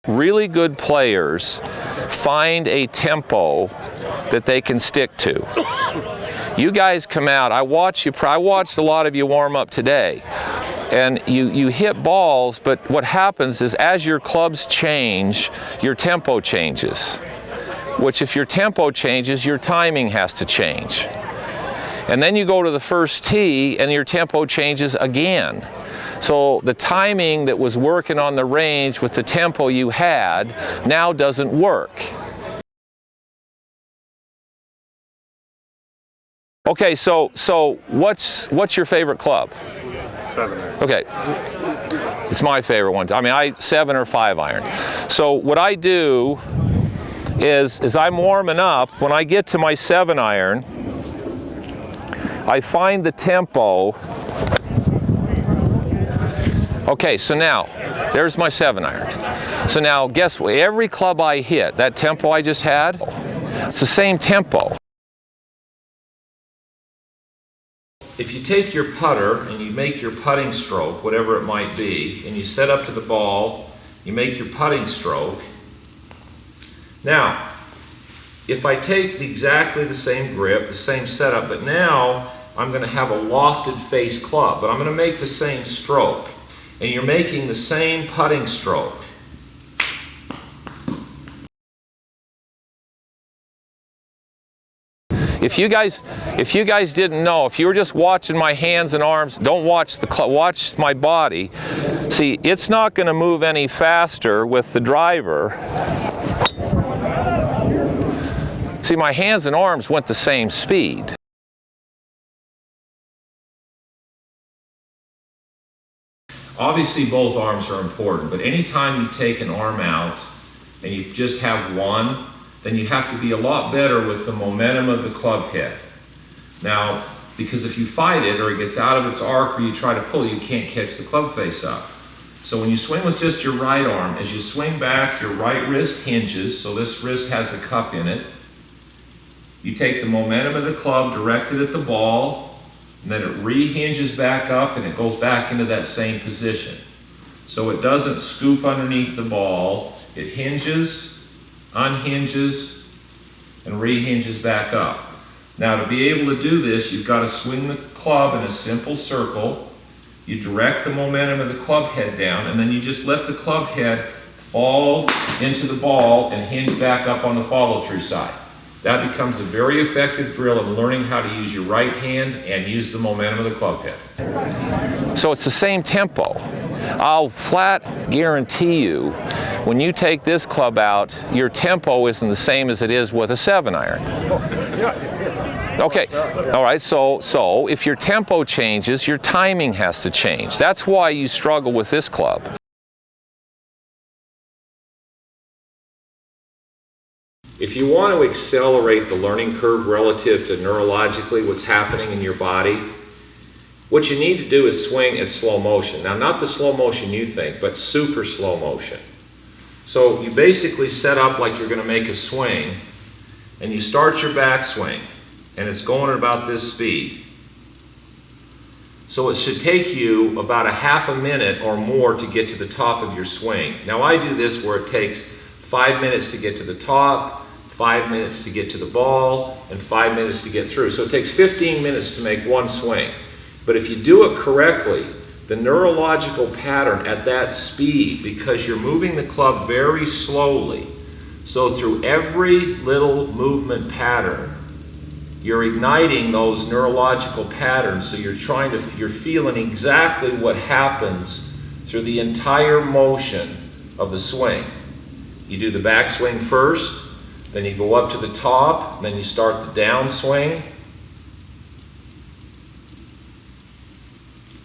really good players find a tempo that they can stick to. You guys come out, I watched a lot of you warm up today, and you hit balls, but what happens is as your clubs change, your tempo changes. Which if your tempo changes, your timing has to change. And then you go to the first tee and your tempo changes again. So the timing that was working on the range with the tempo you had now doesn't work. Okay, so what's your favorite club? 7-iron. Okay, it's my favorite one. I mean, 7 or 5 iron. So what I do is I'm warming up. When I get to my 7 iron, I find the tempo. Okay, so now there's my 7 iron. So now guess what? Every club I hit, that tempo I just had, it's the same tempo. If you take your putter and you make your putting stroke, whatever it might be, and you set up to the ball, you make your putting stroke. Now, if I take exactly the same grip, the same setup, but now I'm going to have a lofted face club, but I'm going to make the same stroke. And you're making the same putting stroke. If you guys didn't know, if you were just watching my hands and arms, don't watch watch my body. See, it's not going to move any faster with the driver. See, my hands and arms went the same speed. Obviously, both arms are important, but anytime you take an arm out and you just have one, then you have to be a lot better with the momentum of the club head. Now, because if you fight it or it gets out of its arc or you try to pull, you can't catch the club face up. So when you swing with just your right arm, as you swing back, your right wrist hinges, so this wrist has a cup in it. You take the momentum of the club directed at the ball, and then it rehinges back up and it goes back into that same position. So it doesn't scoop underneath the ball, it hinges, unhinges, and rehinges back up. Now to be able to do this, you've got to swing the club in a simple circle. You direct the momentum of the club head down, and then you just let the club head fall into the ball and hinge back up on the follow-through side. That becomes a very effective drill in learning how to use your right hand and use the momentum of the club head. So it's the same tempo. I'll flat guarantee you, when you take this club out, your tempo isn't the same as it is with a 7 iron. Okay, all right, so if your tempo changes, your timing has to change. That's why you struggle with this club. If you want to accelerate the learning curve relative to neurologically what's happening in your body, what you need to do is swing at slow motion. Now, not the slow motion you think, but super slow motion. So you basically set up like you're going to make a swing, and you start your backswing, and it's going at about this speed. So it should take you about a half a minute or more to get to the top of your swing. Now I do this where it takes 5 minutes to get to the top, 5 minutes to get to the ball, and 5 minutes to get through. So it takes 15 minutes to make one swing. But if you do it correctly, the neurological pattern at that speed, because you're moving the club very slowly, so through every little movement pattern, you're igniting those neurological patterns, so you're feeling exactly what happens through the entire motion of the swing. You do the backswing first, then you go up to the top, then you start the downswing,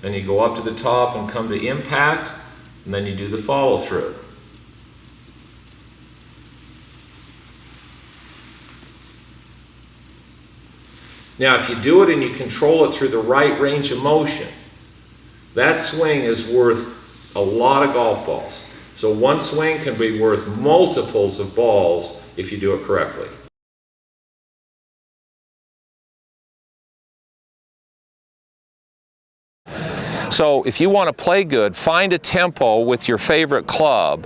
then you go up to the top and come to impact, and then you do the follow through. Now, if you do it and you control it through the right range of motion, that swing is worth a lot of golf balls. So one swing can be worth multiples of balls if you do it correctly. So if you want to play good, find a tempo with your favorite club,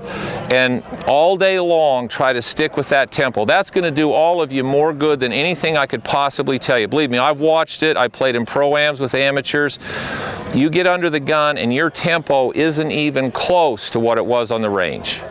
and all day long try to stick with that tempo. That's going to do all of you more good than anything I could possibly tell you. Believe me, I've watched it. I played in pro-ams with amateurs. You get under the gun and your tempo isn't even close to what it was on the range.